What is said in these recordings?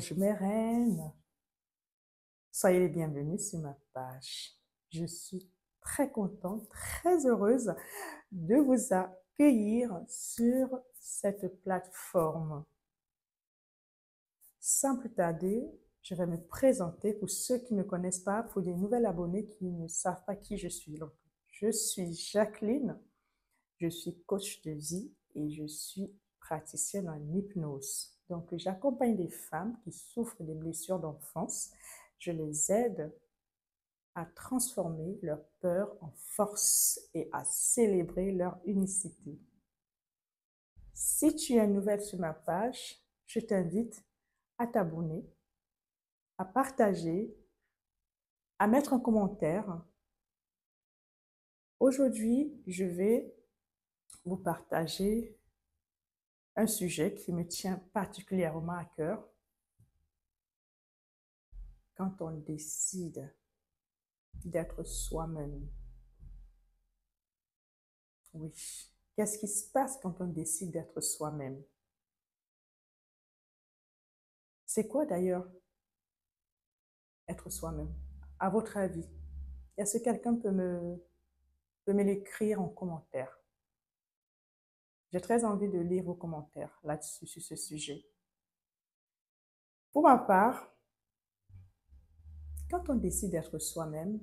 Bonjour mes reines, soyez les bienvenus sur ma page. Je suis très contente, très heureuse de vous accueillir sur cette plateforme. Sans plus tarder, je vais me présenter pour ceux qui ne me connaissent pas, pour les nouvelles abonnés qui ne savent pas qui je suis. Donc, je suis Jacqueline, je suis coach de vie et je suis praticienne en hypnose. Donc, j'accompagne des femmes qui souffrent des blessures d'enfance. Je les aide à transformer leur peur en force et à célébrer leur unicité. Si tu es nouvelle sur ma page, je t'invite à t'abonner, à partager, à mettre un commentaire. Aujourd'hui, je vais vous partager un sujet qui me tient particulièrement à cœur. Quand on décide d'être soi-même. Oui. Qu'est-ce qui se passe quand on décide d'être soi-même? C'est quoi d'ailleurs être soi-même? À votre avis, est-ce que quelqu'un peut me l'écrire en commentaire? J'ai très envie de lire vos commentaires là-dessus, sur ce sujet. Pour ma part, quand on décide d'être soi-même,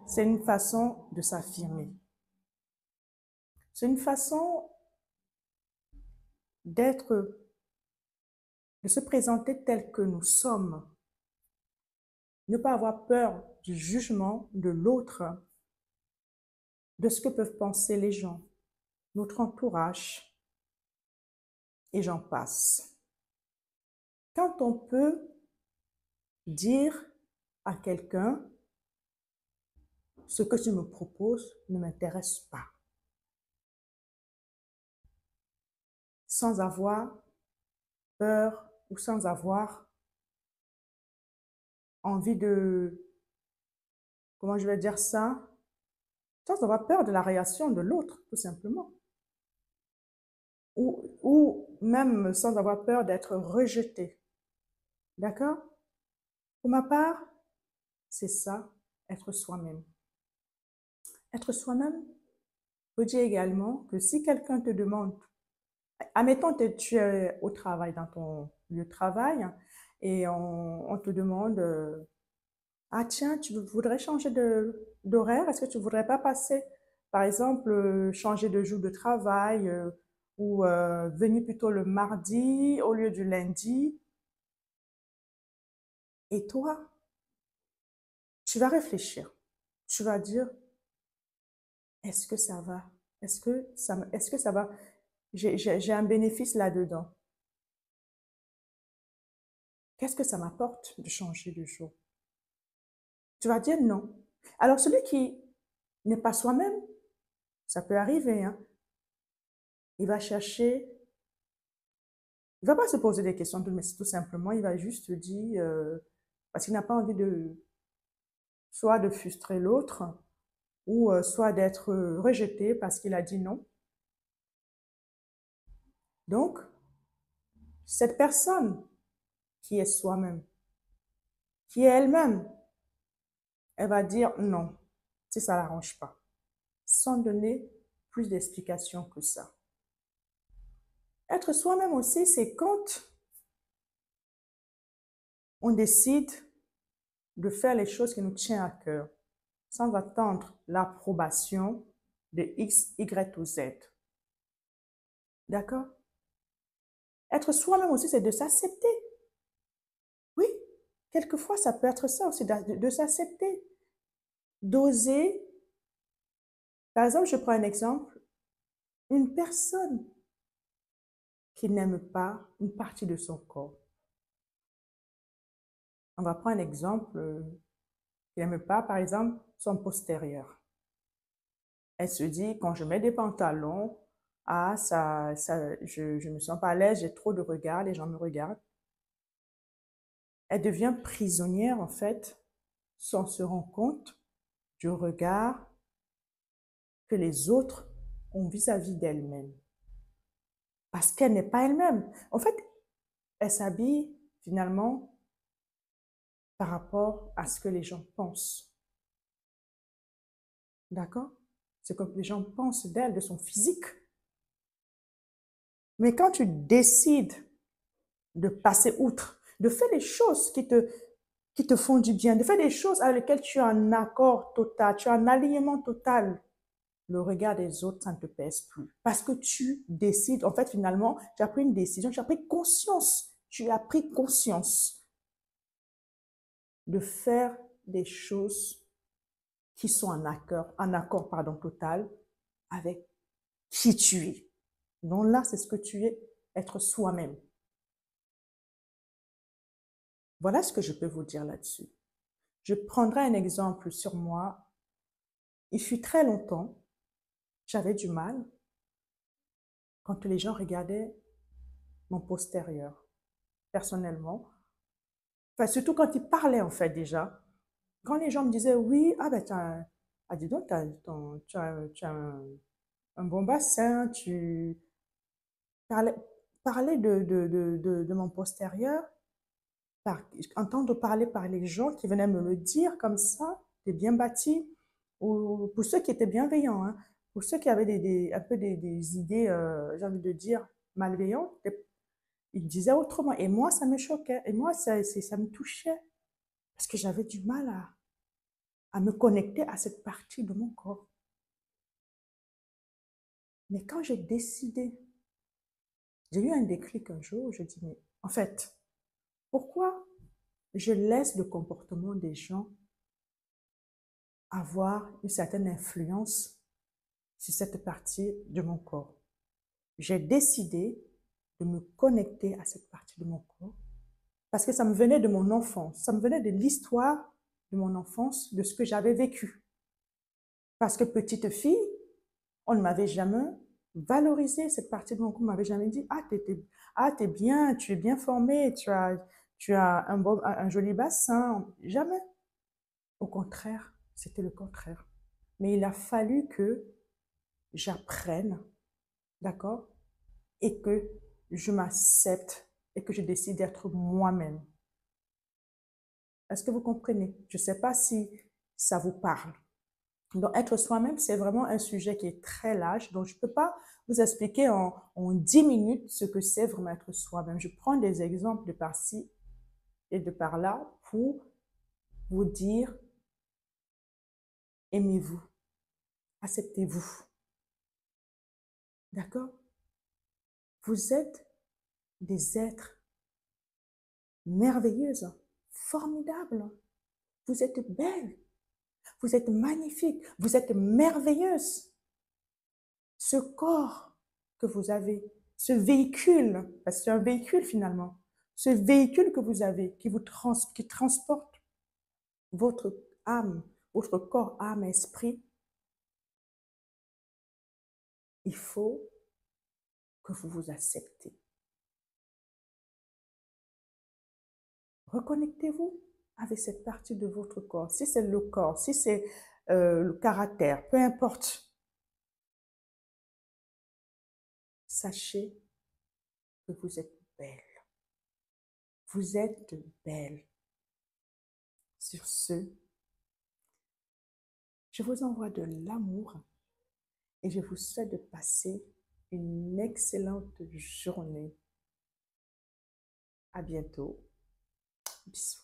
c'est une façon de s'affirmer. C'est une façon d'être, de se présenter tel que nous sommes. Ne pas avoir peur du jugement de l'autre, de ce que peuvent penser les gens, notre entourage, et j'en passe. Quand on peut dire à quelqu'un, ce que tu me proposes ne m'intéresse pas, sans avoir peur ou sans avoir envie de, comment je vais dire ça, sans avoir peur de la réaction de l'autre, tout simplement. Ou même sans avoir peur d'être rejeté. D'accord? Pour ma part, c'est ça, être soi-même. Être soi-même veut dire également que si quelqu'un te demande, admettons que tu es au travail, dans ton lieu de travail, et on te demande, ah tiens, tu voudrais changer d'horaire, est-ce que tu voudrais pas passer, par exemple, changer de jour de travail, ou venir plutôt le mardi au lieu du lundi, et toi, tu vas réfléchir, tu vas dire, est-ce que ça va? Est-ce que ça va? J'ai un bénéfice là-dedans. Qu'est-ce que ça m'apporte de changer de jour? Tu vas dire non. Alors, celui qui n'est pas soi-même, ça peut arriver, hein, il va chercher, il va pas se poser des questions, mais tout simplement, il va juste dire, parce qu'il n'a pas envie de, soit de frustrer l'autre, ou soit d'être rejeté parce qu'il a dit non. Donc, cette personne qui est soi-même, qui est elle-même, elle va dire non, si ça ne l'arrange pas, sans donner plus d'explications que ça. Être soi-même aussi, c'est quand on décide de faire les choses qui nous tiennent à cœur, sans attendre l'approbation de X, Y ou Z. D'accord? Être soi-même aussi, c'est de s'accepter. Oui, quelquefois, ça peut être ça aussi, de s'accepter, d'oser. Par exemple, je prends un exemple, une personne qui n'aime pas une partie de son corps. On va prendre un exemple, qui n'aime pas, par exemple, son postérieur. Elle se dit, quand je mets des pantalons, ah, je me sens pas à l'aise, j'ai trop de regards, les gens me regardent. Elle devient prisonnière, en fait, sans se rendre compte du regard que les autres ont vis-à-vis d'elle-même. Parce qu'elle n'est pas elle-même. En fait, Elle s'habille finalement par rapport à ce que les gens pensent. D'accord? C'est comme les gens pensent d'elle, de son physique. Mais quand tu décides de passer outre, de faire les choses qui te font du bien, de faire des choses avec lesquelles tu as un accord total, tu as un alignement total, le regard des autres, ça ne te pèse plus. Parce que tu décides, en fait, finalement, tu as pris une décision, tu as pris conscience de faire des choses qui sont en accord, pardon, total avec qui tu es. Donc là, c'est ce que tu es, être soi-même. Voilà ce que je peux vous dire là-dessus. Je prendrai un exemple sur moi. Il fut très longtemps, j'avais du mal quand les gens regardaient mon postérieur, personnellement. Enfin, surtout quand ils parlaient, en fait, déjà. Quand les gens me disaient, oui, ah ben, dis donc, tu as un bon bassin, tu parlais, parlais de mon postérieur, entendre parler par les gens qui venaient me le dire comme ça, t'es bien bâti, ou pour ceux qui étaient bienveillants, hein, pour ceux qui avaient un peu des idées, j'ai envie de dire, malveillantes, ils disaient autrement. Et moi, ça me choquait. Et moi, ça me touchait. Parce que j'avais du mal à me connecter à cette partie de mon corps. Mais quand j'ai décidé, j'ai eu un déclic un jour, je dis, mais en fait, pourquoi je laisse le comportement des gens avoir une certaine influence sur cette partie de mon corps? J'ai décidé de me connecter à cette partie de mon corps parce que ça me venait de mon enfance, ça me venait de l'histoire de mon enfance, de ce que j'avais vécu. Parce que petite fille, on ne m'avait jamais valorisé cette partie de mon corps, on ne m'avait jamais dit, t'es bien, tu es bien formé, tu as un joli bassin. Jamais. Au contraire, c'était le contraire. Mais il a fallu que j'apprenne, d'accord, et que je m'accepte et que je décide d'être moi-même. Est-ce que vous comprenez? Je ne sais pas si ça vous parle. Donc, être soi-même, c'est vraiment un sujet qui est très large. Donc, je ne peux pas vous expliquer en 10 minutes ce que c'est vraiment être soi-même. Je prends des exemples de par-ci et de par-là pour vous dire, aimez-vous, acceptez-vous. D'accord? Vous êtes des êtres merveilleux, formidables. Vous êtes belle, vous êtes magnifique, vous êtes merveilleuse. Ce corps que vous avez, ce véhicule, parce que c'est un véhicule finalement, ce véhicule que vous avez qui transporte votre âme, votre corps, âme, esprit, il faut que vous vous acceptez. Reconnectez-vous avec cette partie de votre corps. Si c'est le corps, si c'est le caractère, peu importe. Sachez que vous êtes belle. Vous êtes belle. Sur ce, je vous envoie de l'amour et je vous souhaite de passer une excellente journée. À bientôt. Bisous.